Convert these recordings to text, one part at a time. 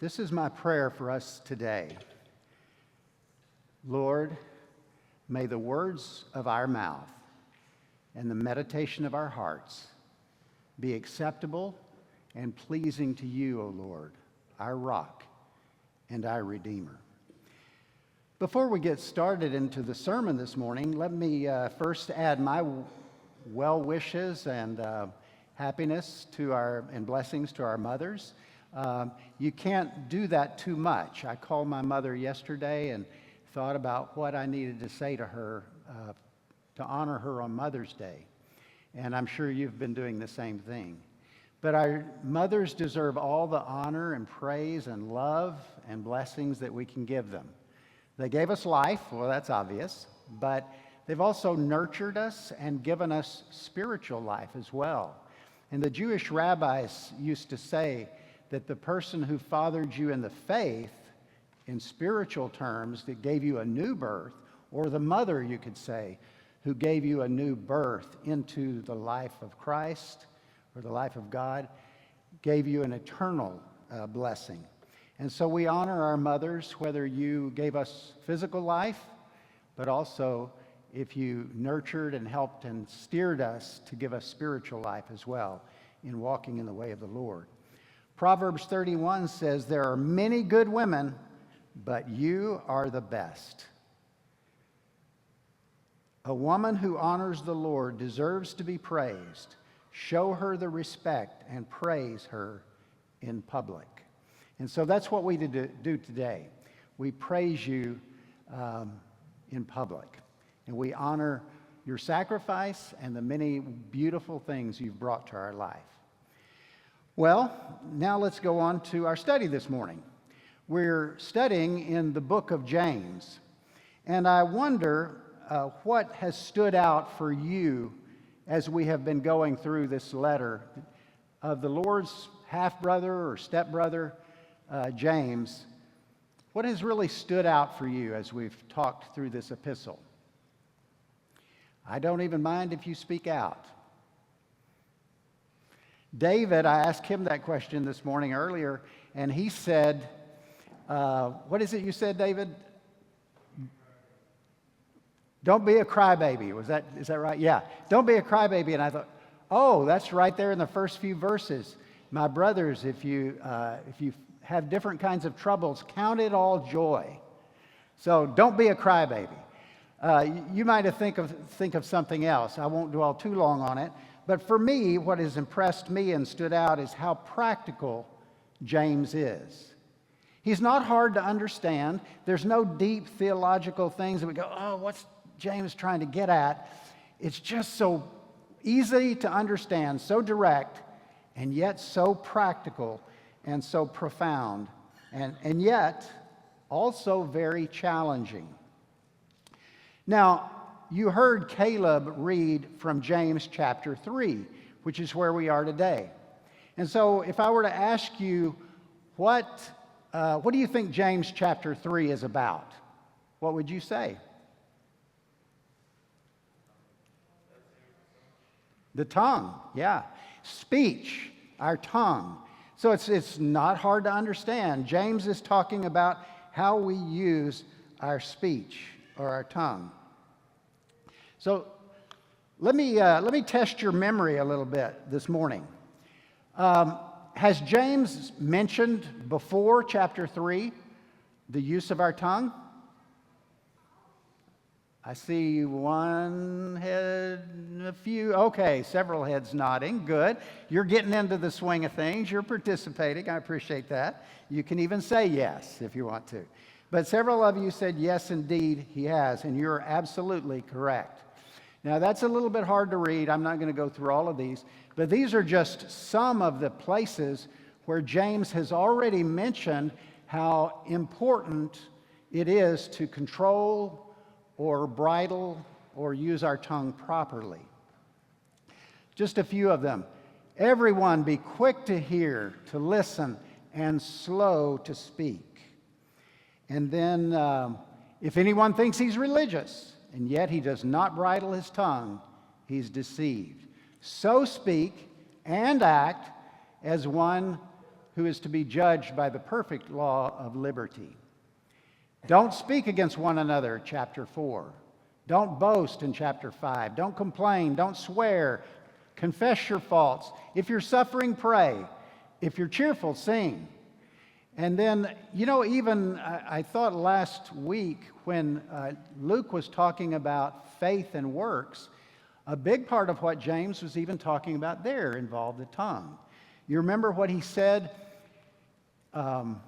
This is my prayer for us today. Lord, may the words of our mouth and the meditation of our hearts be acceptable and pleasing to you, O Lord, our rock and our Redeemer. Before we get started into the sermon this morning, let me first add my well wishes and happiness to and blessings to our mothers. You can't do that too much. I called my mother yesterday and thought about what I needed to say to her to honor her on Mother's Day. And I'm sure you've been doing the same thing. But our mothers deserve all the honor and praise and love and blessings that we can give them. They gave us life, well, that's obvious, but they've also nurtured us and given us spiritual life as well. And the Jewish rabbis used to say that the person who fathered you in the faith, in spiritual terms, that gave you a new birth, or the mother, you could say, who gave you a new birth into the life of Christ, or the life of God, gave you an eternal blessing. And so we honor our mothers, whether you gave us physical life, but also if you nurtured and helped and steered us to give us spiritual life as well in walking in the way of the Lord. Proverbs 31 says, "There are many good women, but you are the best." A woman who honors the Lord deserves to be praised. Show her the respect and praise her in public. And so that's what we do today. We praise you in public. And we honor your sacrifice and the many beautiful things you've brought to our life. Well, now let's go on to our study this morning. We're studying in the book of James. And I wonder what has stood out for you as we have been going through this letter of the Lord's half-brother or stepbrother, James. What has really stood out for you as we've talked through this epistle? I don't even mind if you speak out. David, I asked him that question this morning earlier, and he said, what is it you said, David? Don't be a crybaby. Is that right? Yeah. Don't be a crybaby. And I thought, oh, that's right there in the first few verses. My brothers, if you have different kinds of troubles, count it all joy. So don't be a crybaby. You might have think of something else. I won't dwell too long on it. But for me, what has impressed me and stood out is how practical James is. He's not hard to understand. There's no deep theological things that we go, oh, what's James trying to get at? It's just so easy to understand, so direct, and yet so practical and so profound, and yet also very challenging. Now, you heard Caleb read from James chapter 3, which is where we are today. And so if I were to ask you, what do you think James chapter 3 is about? What would you say? The tongue, yeah. Speech, our tongue. So it's not hard to understand. James is talking about how we use our speech or our tongue. So let me test your memory a little bit this morning. Has James mentioned before chapter 3 the use of our tongue? I see one head, a few. Okay, several heads nodding. Good. You're getting into the swing of things. You're participating. I appreciate that. You can even say yes if you want to. But several of you said yes, indeed, he has, and you're absolutely correct. Now, that's a little bit hard to read. I'm not going to go through all of these, but these are just some of the places where James has already mentioned how important it is to control or bridle or use our tongue properly. Just a few of them. Everyone be quick to hear, to listen, and slow to speak. And then, if anyone thinks he's religious, and yet he does not bridle his tongue, he's deceived. So speak and act as one who is to be judged by the perfect law of liberty. Don't speak against one another, chapter 4. Don't boast in chapter 5. Don't complain. Don't swear. Confess your faults. If you're suffering, pray. If you're cheerful, sing. And then, even I thought last week when Luke was talking about faith and works, a big part of what James was even talking about there involved the tongue. You remember what he said? Well,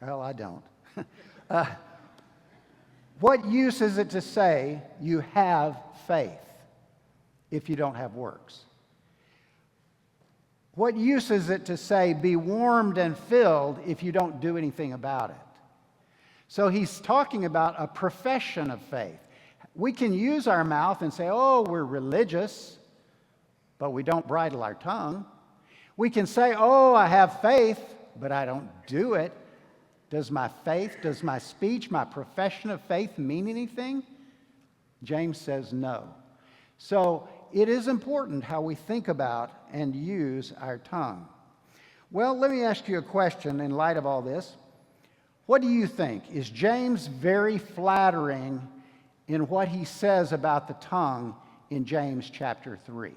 I don't. What use is it to say you have faith if you don't have works? What use is it to say be warmed and filled if you don't do anything about it? So he's talking about a profession of faith. We can use our mouth and say, oh, we're religious, but we don't bridle our tongue. We can say, oh, I have faith, but I don't do it. Does my faith, does my speech, my profession of faith mean anything? James says no. So it is important how we think about and use our tongue. Well, let me ask you a question in light of all this. What do you think? Is James very flattering in what he says about the tongue in James chapter 3?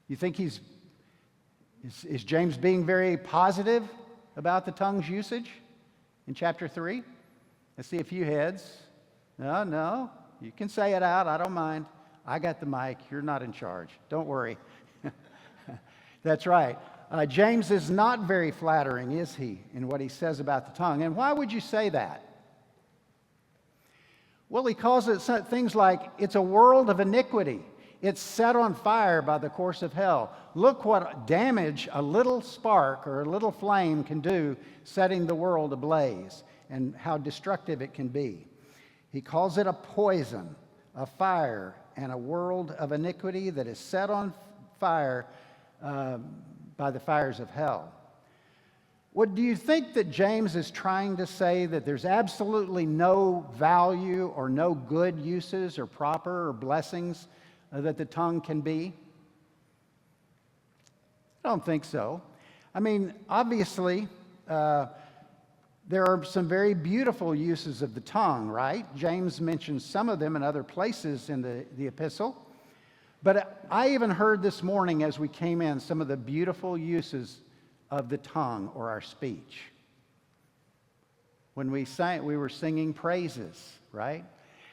You think is James being very positive about the tongue's usage in chapter 3? I see a few heads. No, you can say it out. I don't mind. I got the mic. You're not in charge. Don't worry. That's right. James is not very flattering, is he, in what he says about the tongue? And why would you say that? Well, he calls it things like it's a world of iniquity. It's set on fire by the course of hell. Look what damage a little spark or a little flame can do, setting the world ablaze, and how destructive it can be. He calls it a poison, a fire, and a world of iniquity that is set on fire by the fires of hell. What do you think that James is trying to say, that there's absolutely no value or no good uses or proper or blessings that the tongue can be? I don't think so. I mean, obviously, there are some very beautiful uses of the tongue, right? James mentions some of them in other places in the epistle. But I even heard this morning as we came in some of the beautiful uses of the tongue or our speech. When we were singing praises, right?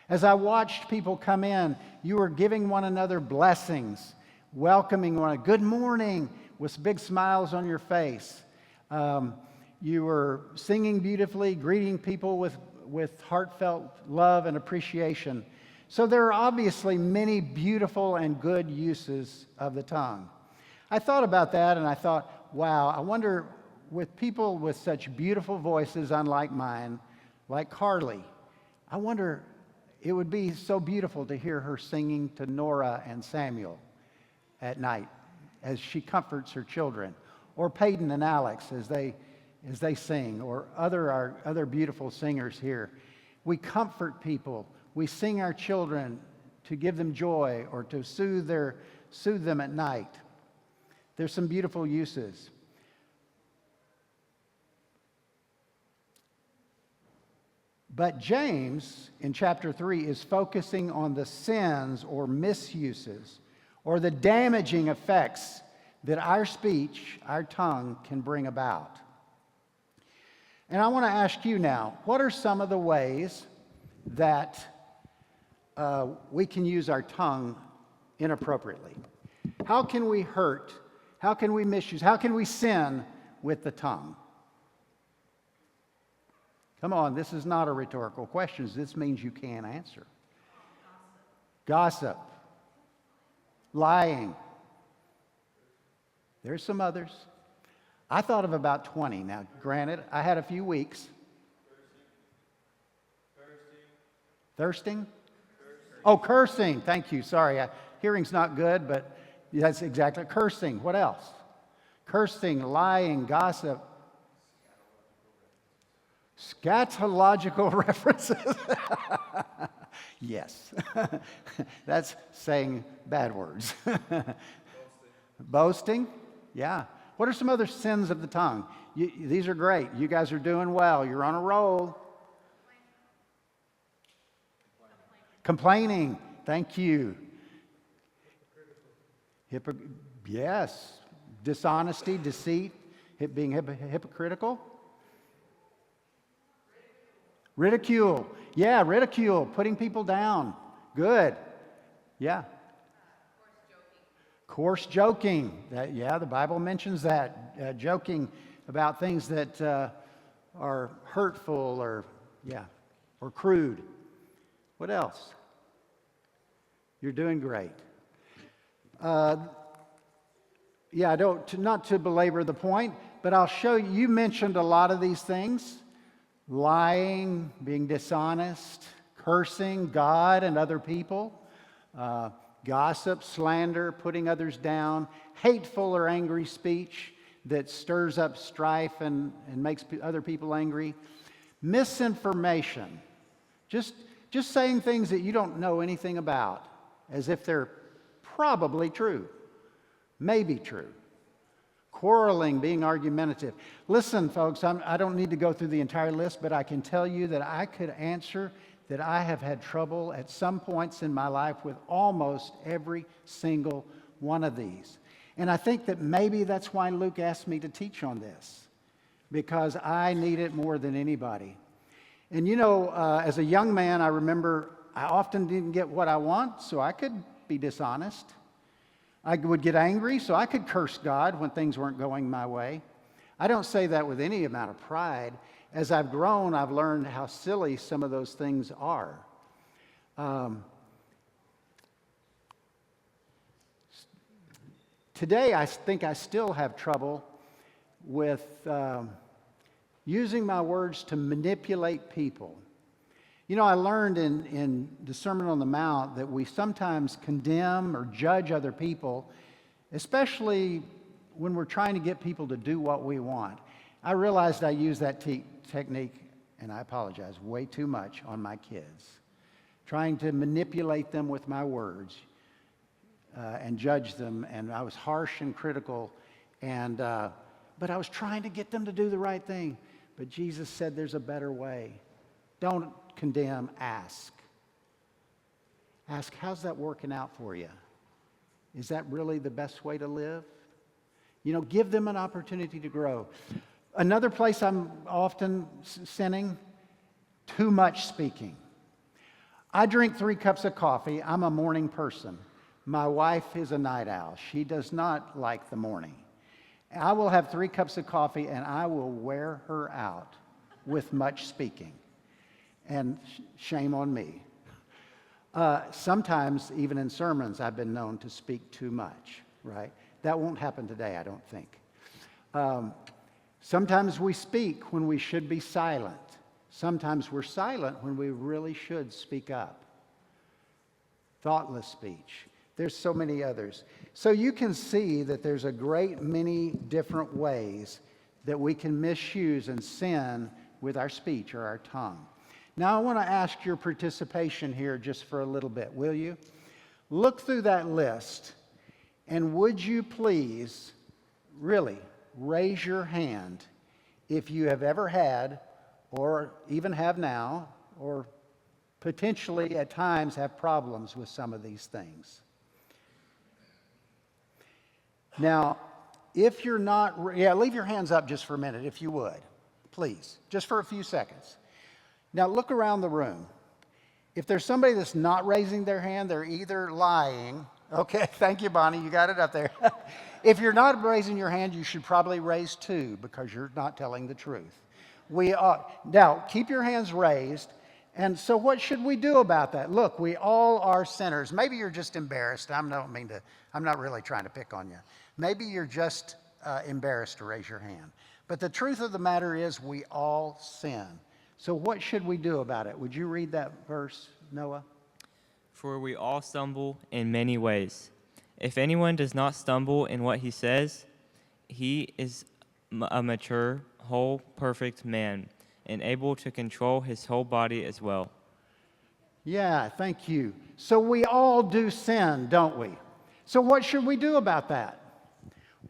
As I watched people come in, you were giving one another blessings, welcoming one another. Good morning, with big smiles on your face. You were singing beautifully, greeting people with heartfelt love and appreciation. So there are obviously many beautiful and good uses of the tongue. I thought about that and I thought, wow, I wonder, with people with such beautiful voices unlike mine, like Carly, I wonder, it would be so beautiful to hear her singing to Nora and Samuel at night as she comforts her children, or Peyton and Alex as they sing, or our other beautiful singers here. We comfort people. We sing our children to give them joy or to soothe them at night. There's some beautiful uses. But James, in chapter 3, is focusing on the sins or misuses or the damaging effects that our speech, our tongue, can bring about. And I want to ask you now, what are some of the ways that we can use our tongue inappropriately? How can we hurt? How can we misuse? How can we sin with the tongue? Come on, this is not a rhetorical question. This means you can't answer. Gossip. Lying. There's some others. I thought of about 20. Now, granted, I had a few weeks. Thirsting? Oh, cursing. Thank you. Sorry. Hearing's not good, but that's exactly. Cursing. What else? Cursing, lying, gossip. Scatological references. Yes. That's saying bad words. Boasting? Yeah. What are some other sins of the tongue? These are great. You guys are doing well. You're on a roll. Complaining. Thank you. Yes. Dishonesty, deceit, being hypocritical. Ridicule. Yeah, ridicule. Putting people down. Good. Yeah. Coarse joking. The Bible mentions that. Joking about things that are hurtful or crude. What else? You're doing great. Not to belabor the point, but I'll show you. You mentioned a lot of these things. Lying, being dishonest, cursing God and other people, gossip, slander, putting others down, hateful or angry speech that stirs up strife and makes other people angry, misinformation, just saying things that you don't know anything about as if they're probably true, maybe true. Quarreling, being argumentative. Listen, folks, I don't need to go through the entire list, but I can tell you that I could answer that I have had trouble at some points in my life with almost every single one of these. And I think that maybe that's why Luke asked me to teach on this, because I need it more than anybody. And as a young man, I remember I often didn't get what I want, so I could be dishonest. I would get angry, so I could curse God when things weren't going my way. I don't say that with any amount of pride. As I've grown, I've learned how silly some of those things are. Today, I think I still have trouble with using my words to manipulate people. I learned in the Sermon on the Mount that we sometimes condemn or judge other people, especially when we're trying to get people to do what we want. I realized I used that technique, and I apologize, way too much on my kids, trying to manipulate them with my words and judge them, and I was harsh and critical, but I was trying to get them to do the right thing. But Jesus said there's a better way. Don't condemn, ask. Ask, how's that working out for you? Is that really the best way to live? Give them an opportunity to grow. Another place I'm often sinning, too much speaking. I drink 3 cups of coffee. I'm a morning person. My wife is a night owl. She does not like the morning. I will have 3 cups of coffee and I will wear her out with much speaking. And shame on me. Sometimes, even in sermons, I've been known to speak too much, right? That won't happen today, I don't think. Sometimes we speak when we should be silent. Sometimes we're silent when we really should speak up. Thoughtless speech. There's so many others. So you can see that there's a great many different ways that we can misuse and sin with our speech or our tongue. Now, I want to ask your participation here just for a little bit, will you? Look through that list, and would you please, really, raise your hand if you have ever had, or even have now, or potentially at times have problems with some of these things. Now, if you're not, leave your hands up just for a minute, if you would, please, just for a few seconds. Now, look around the room. If there's somebody that's not raising their hand, they're either lying. Okay, thank you, Bonnie. You got it up there. If you're not raising your hand, you should probably raise 2 because you're not telling the truth. Now, keep your hands raised. And so what should we do about that? Look, we all are sinners. Maybe you're just embarrassed. I'm not really trying to pick on you. Maybe you're just embarrassed to raise your hand. But the truth of the matter is we all sin. So what should we do about it? Would you read that verse, Noah? For we all stumble in many ways. If anyone does not stumble in what he says, he is a mature, whole, perfect man, and able to control his whole body as well. Yeah, thank you. So we all do sin, don't we? So what should we do about that?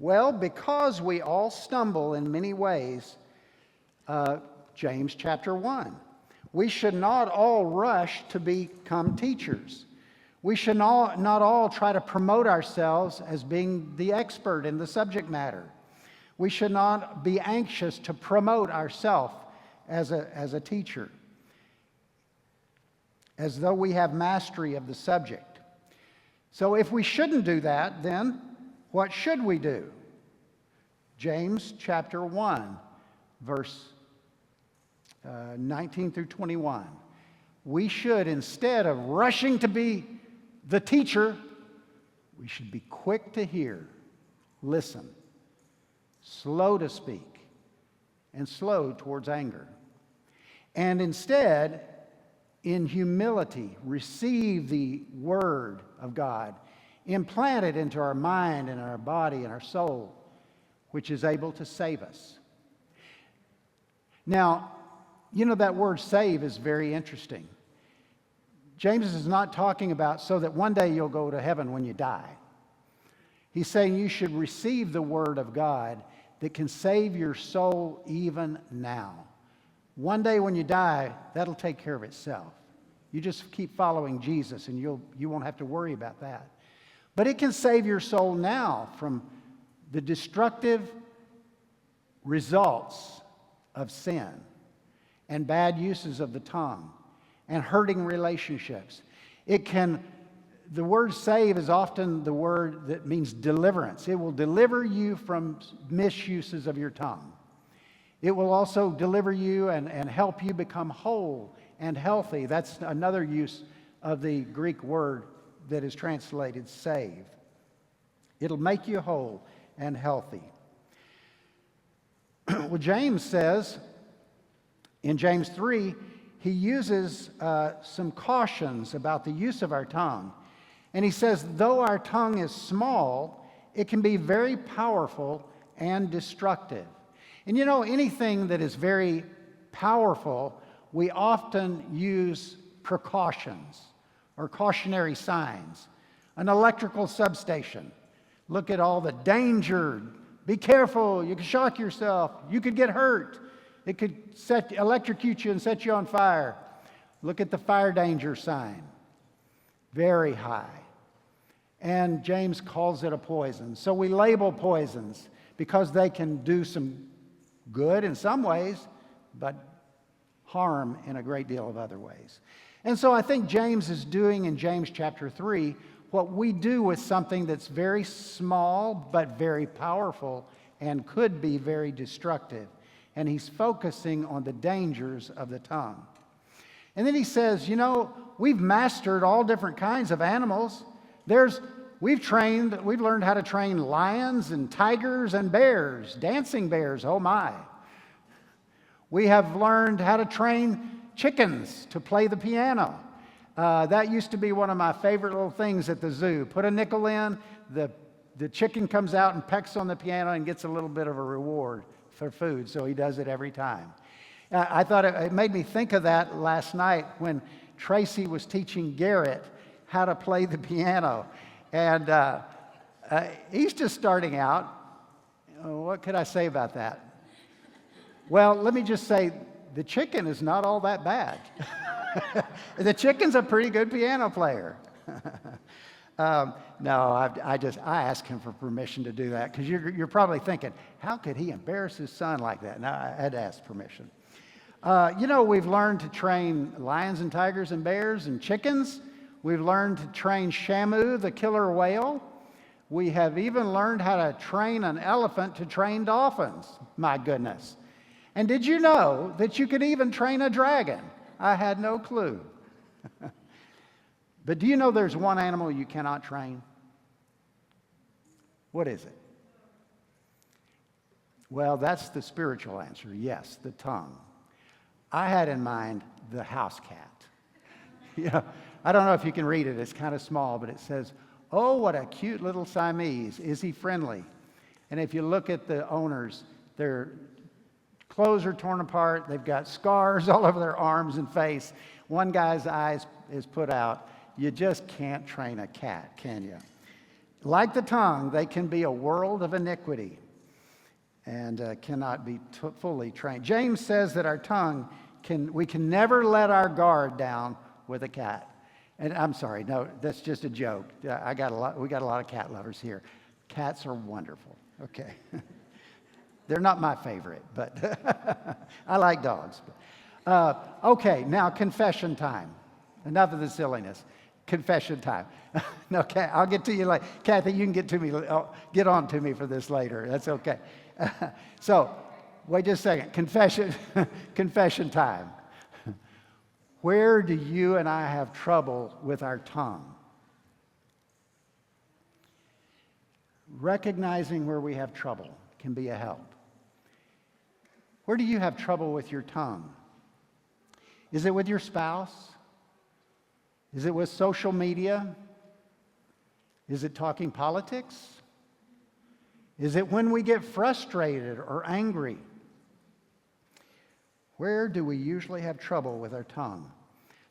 Well, because we all stumble in many ways, James chapter 1. We should not all rush to become teachers. We should not all try to promote ourselves as being the expert in the subject matter. We should not be anxious to promote ourselves as a teacher, as though we have mastery of the subject. So if we shouldn't do that, then what should we do? James chapter 1, verse 19 through 21. We should, instead of rushing to be the teacher, we should be quick to hear, listen, slow to speak, and slow towards anger. And instead, in humility, receive the word of God, implant it into our mind and our body and our soul, which is able to save us. Now, you know, that word save is very interesting. James is not talking about so that one day you'll go to heaven when you die. He's saying you should receive the word of God that can save your soul even now. One day when you die, that'll take care of itself. You just keep following Jesus and you won't have to worry about that. But it can save your soul now from the destructive results of sin and bad uses of the tongue and hurting relationships. The word save is often the word that means deliverance. It will deliver you from misuses of your tongue. It will also deliver you and help you become whole and healthy. That's another use of the Greek word that is translated save. It'll make you whole and healthy. Well, James says in James 3, he uses some cautions about the use of our tongue. And he says, though our tongue is small, it can be very powerful and destructive. And you know, anything that is very powerful, we often use precautions or cautionary signs. An electrical substation. Look at all the danger. Be careful. You can shock yourself. You could get hurt. It could electrocute you and set you on fire. Look at the fire danger sign. Very high. And James calls it a poison. So we label poisons because they can do some good in some ways, but harm in a great deal of other ways. And so I think James is doing in James chapter 3 what we do with something that's very small but very powerful and could be very destructive. And he's focusing on the dangers of the tongue. And then he says, you know, we've mastered all different kinds of animals. We've learned how to train lions and tigers and bears, dancing bears, oh my. We have learned how to train chickens to play the piano. That used to be one of my favorite little things at the zoo. Put a nickel in, the chicken comes out and pecks on the piano and gets a little bit of a reward for food, so he does it every time. I thought it made me think of that last night when Tracy was teaching Garrett how to play the piano. And he's just starting out. What could I say about that? Well, let me just say, the chicken is not all that bad. The chicken's a pretty good piano player. No, I asked him for permission to do that because you're probably thinking, how could he embarrass his son like that? No, I had to ask permission. You know, we've learned to train lions and tigers and bears and chickens. We've learned to train Shamu, the killer whale. We have even learned how to train an elephant to train dolphins. My goodness. And did you know that you could even train a dragon? I had no clue. But do you know there's one animal you cannot train? What is it? Well, that's the spiritual answer. Yes, the tongue. I had in mind the house cat. You know, I don't know if you can read it. It's kind of small, but it says, "Oh, what a cute little Siamese. Is he friendly?" And if you look at the owners, their clothes are torn apart. They've got scars all over their arms and face. One guy's eyes is put out. You just can't train a cat, can you? Like the tongue, they can be a world of iniquity and cannot be fully trained. James says that our tongue we can never let our guard down with a cat. And I'm sorry, no, that's just a joke. We got a lot of cat lovers here. Cats are wonderful. Okay. They're not my favorite, but I like dogs. Okay, now confession time. Enough of the silliness. Confession time. No, I'll get to you later. Kathy, you can get on to me for this later. That's okay. So, wait just a second. Confession time. Where do you and I have trouble with our tongue? Recognizing where we have trouble can be a help. Where do you have trouble with your tongue? Is it with your spouse? Is it with social media? Is it talking politics? Is it when we get frustrated or angry? Where do we usually have trouble with our tongue?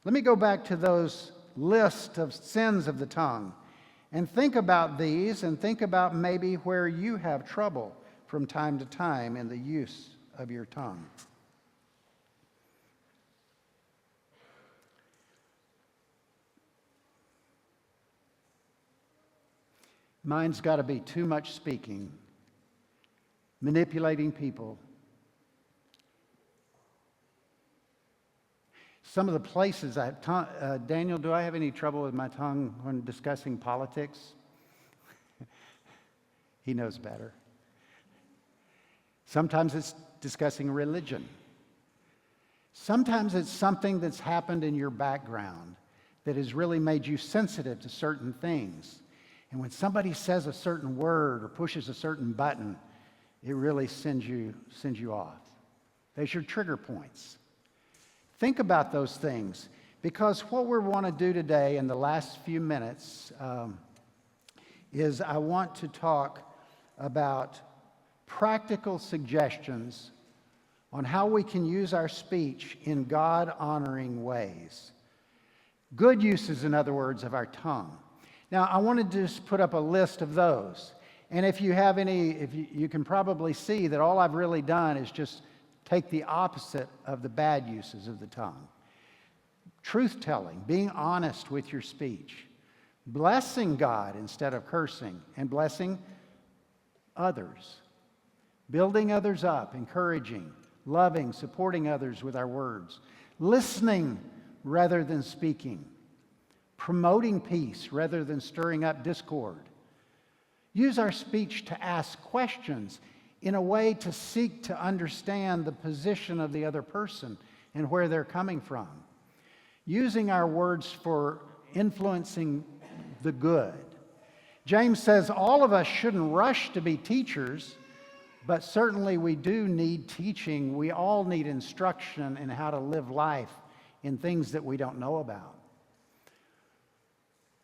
Let me go back to those lists of sins of the tongue and think about these and think about maybe where you have trouble from time to time in the use of your tongue. Mine's got to be too much speaking, manipulating people. Some of the places Daniel, do I have any trouble with my tongue when discussing politics? He knows better. Sometimes it's discussing religion. Sometimes it's something that's happened in your background that has really made you sensitive to certain things. And when somebody says a certain word or pushes a certain button, it really sends you off. There's your trigger points. Think about those things, because what we want to do today in the last few minutes is I want to talk about practical suggestions on how we can use our speech in God-honoring ways. Good uses, in other words, of our tongue. Now, I want to just put up a list of those. And if you have any, you can probably see that all I've really done is just take the opposite of the bad uses of the tongue. Truth-telling, being honest with your speech, blessing God instead of cursing, and blessing others, building others up, encouraging, loving, supporting others with our words, listening rather than speaking, promoting peace rather than stirring up discord. Use our speech to ask questions in a way to seek to understand the position of the other person and where they're coming from. Using our words for influencing the good. James says all of us shouldn't rush to be teachers, but certainly we do need teaching. We all need instruction in how to live life in things that we don't know about.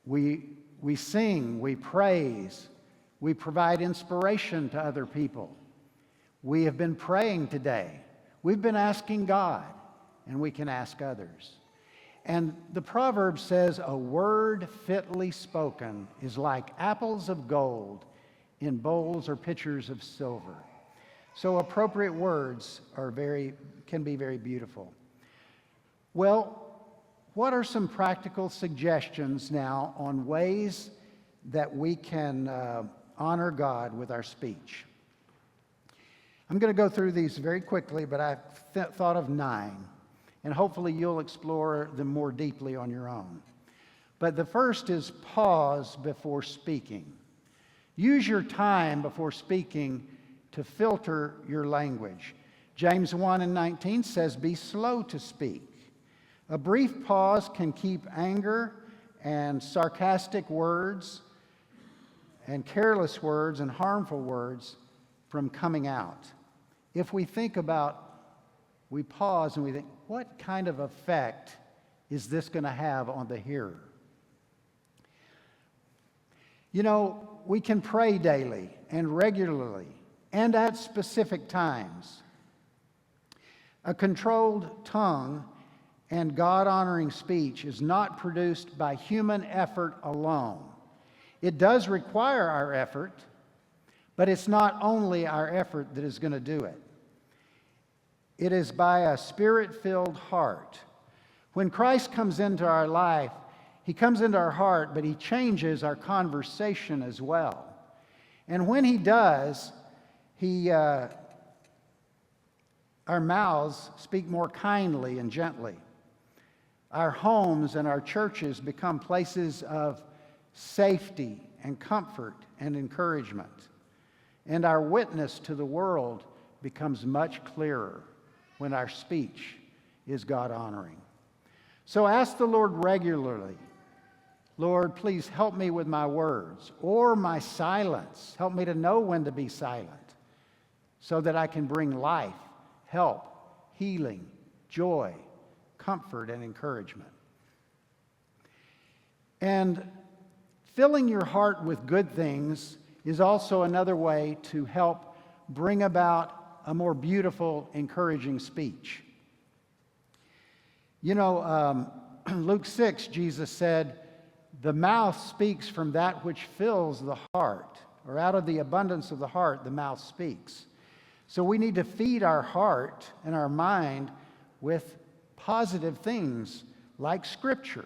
We sing, we praise, we provide inspiration to other people. We have been praying today. We've been asking God, and we can ask others. And the proverb says, a word fitly spoken is like apples of gold in bowls or pitchers of silver. So appropriate words can be very beautiful. Well, what are some practical suggestions now on ways that we can honor God with our speech? I'm going to go through these very quickly, but I've thought of 9, and hopefully you'll explore them more deeply on your own. But the first is pause before speaking. Use your time before speaking to filter your language. James 1:19 says, be slow to speak. A brief pause can keep anger and sarcastic words and careless words and harmful words from coming out. If we pause and we think, what kind of effect is this going to have on the hearer? You know, we can pray daily and regularly and at specific times. A controlled tongue and God-honoring speech is not produced by human effort alone. It does require our effort, but it's not only our effort that is going to do it. It is by a Spirit-filled heart. When Christ comes into our life, He comes into our heart, but He changes our conversation as well. And when He does, our mouths speak more kindly and gently. Our homes and our churches become places of safety and comfort and encouragement. And our witness to the world becomes much clearer when our speech is God-honoring. So ask the Lord regularly, Lord, please help me with my words or my silence. Help me to know when to be silent so that I can bring life, help, healing, joy, comfort, and encouragement. And filling your heart with good things is also another way to help bring about a more beautiful, encouraging speech. You know, Luke 6, Jesus said, the mouth speaks from that which fills the heart, or out of the abundance of the heart, the mouth speaks. So we need to feed our heart and our mind with positive things like Scripture,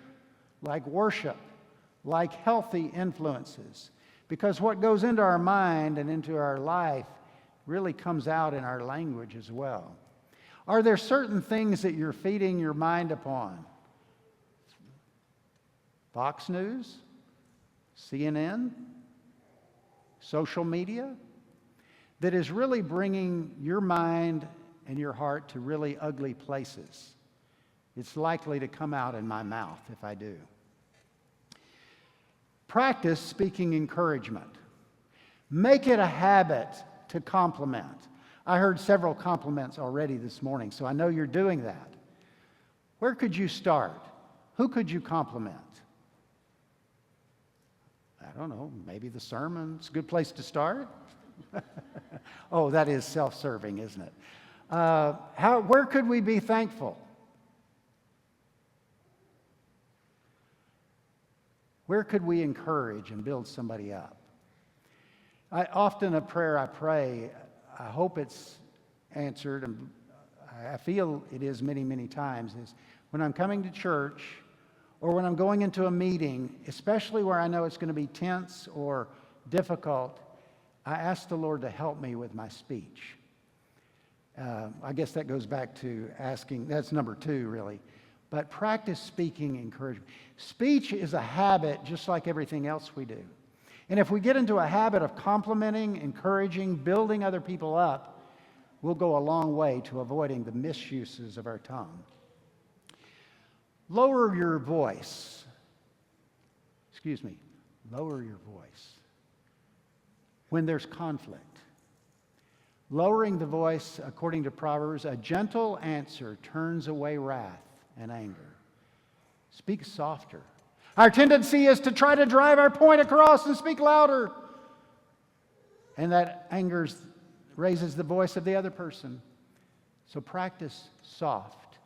like worship, like healthy influences. Because what goes into our mind and into our life really comes out in our language as well. Are there certain things that you're feeding your mind upon? Fox News? CNN? Social media? That is really bringing your mind and your heart to really ugly places. It's likely to come out in my mouth if I do. Practice speaking encouragement. Make it a habit to compliment. I heard several compliments already this morning, so I know you're doing that. Where could you start? Who could you compliment? I don't know, maybe the sermon's a good place to start? Oh, that is self-serving, isn't it? Where could we be thankful? Where could we encourage and build somebody up? Often a prayer I pray, I hope it's answered, and I feel it is many, many times, is when I'm coming to church or when I'm going into a meeting, especially where I know it's going to be tense or difficult, I ask the Lord to help me with my speech. I guess that goes back to asking, that's number 2 really. But practice speaking encouragement. Speech is a habit just like everything else we do. And if we get into a habit of complimenting, encouraging, building other people up, we'll go a long way to avoiding the misuses of our tongue. Lower your voice. Lower your voice when there's conflict. Lowering the voice, according to Proverbs, a gentle answer turns away wrath and anger. Speak softer. Our tendency is to try to drive our point across and speak louder. And that raises the voice of the other person. So practice soft,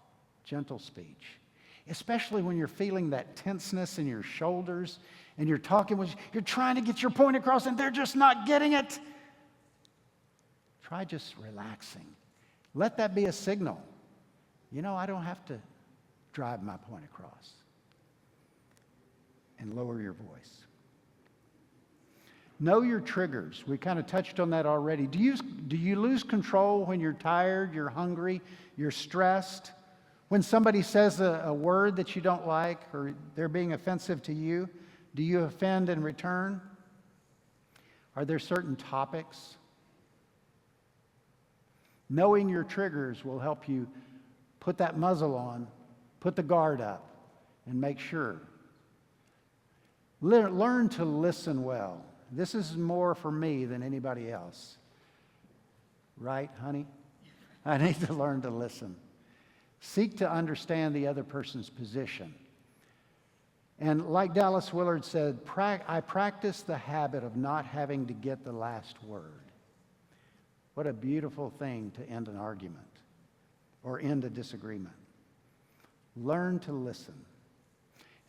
gentle speech. Especially when you're feeling that tenseness in your shoulders and you're you're trying to get your point across and they're just not getting it. Try just relaxing. Let that be a signal. You know, I don't have to drive my point across. And lower your voice. Know your triggers. We kind of touched on that already. Do you lose control when you're tired, you're hungry, you're stressed? When somebody says a word that you don't like or they're being offensive to you, do you offend in return? Are there certain topics? Knowing your triggers will help you put that muzzle on, put the guard up, and make sure. Learn to listen well. This is more for me than anybody else. Right, honey? I need to learn to listen. Seek to understand the other person's position. And like Dallas Willard said, I practice the habit of not having to get the last word. What a beautiful thing to end an argument or end a disagreement. Learn to listen.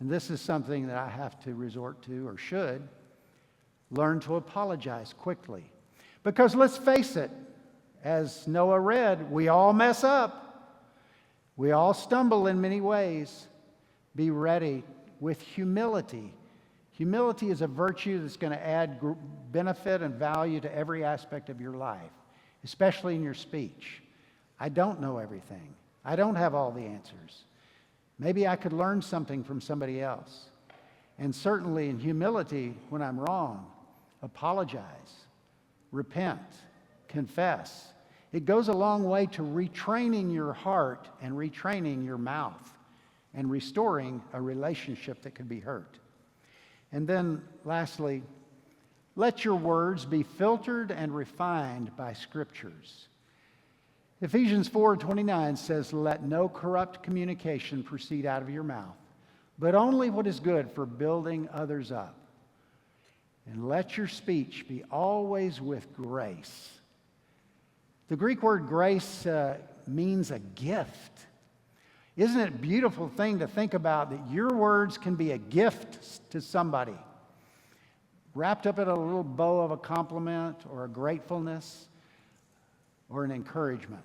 And this is something that I have to resort to, or should, Learn to apologize quickly. Because let's face it, as Noah read, we all mess up. We all stumble in many ways. Be ready with humility. Humility is a virtue that's going to add benefit and value to every aspect of your life, especially in your speech. I don't know everything. I don't have all the answers. Maybe I could learn something from somebody else. And certainly in humility, when I'm wrong, apologize, repent, confess. It goes a long way to retraining your heart and retraining your mouth and restoring a relationship that could be hurt. And then lastly, let your words be filtered and refined by scriptures. Ephesians 4:29 says, "Let no corrupt communication proceed out of your mouth, but only what is good for building others up. And let your speech be always with grace." The Greek word grace means a gift. Isn't it a beautiful thing to think about that your words can be a gift to somebody, wrapped up in a little bow of a compliment or a gratefulness or an encouragement?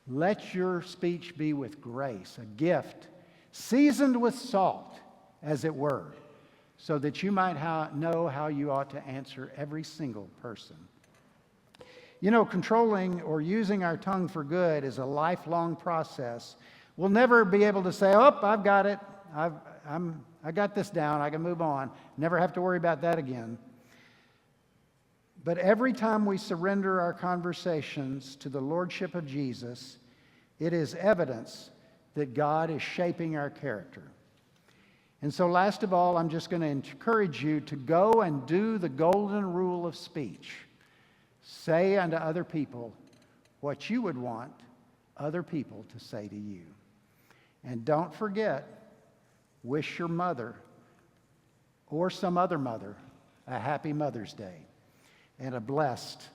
Let your speech be with grace, a gift, seasoned with salt, as it were, so that you might know how you ought to answer every single person. You know, controlling or using our tongue for good is a lifelong process. We'll never be able to say, "Oh, I've got it. I got this down. I can move on. Never have to worry about that again." But every time we surrender our conversations to the lordship of Jesus, it is evidence that God is shaping our character. And so last of all, I'm just going to encourage you to go and do the golden rule of speech. Say unto other people what you would want other people to say to you. And don't forget, wish your mother or some other mother a happy Mother's Day and a blessed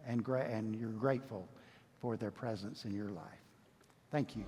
and you're grateful for their presence in your life. Thank you.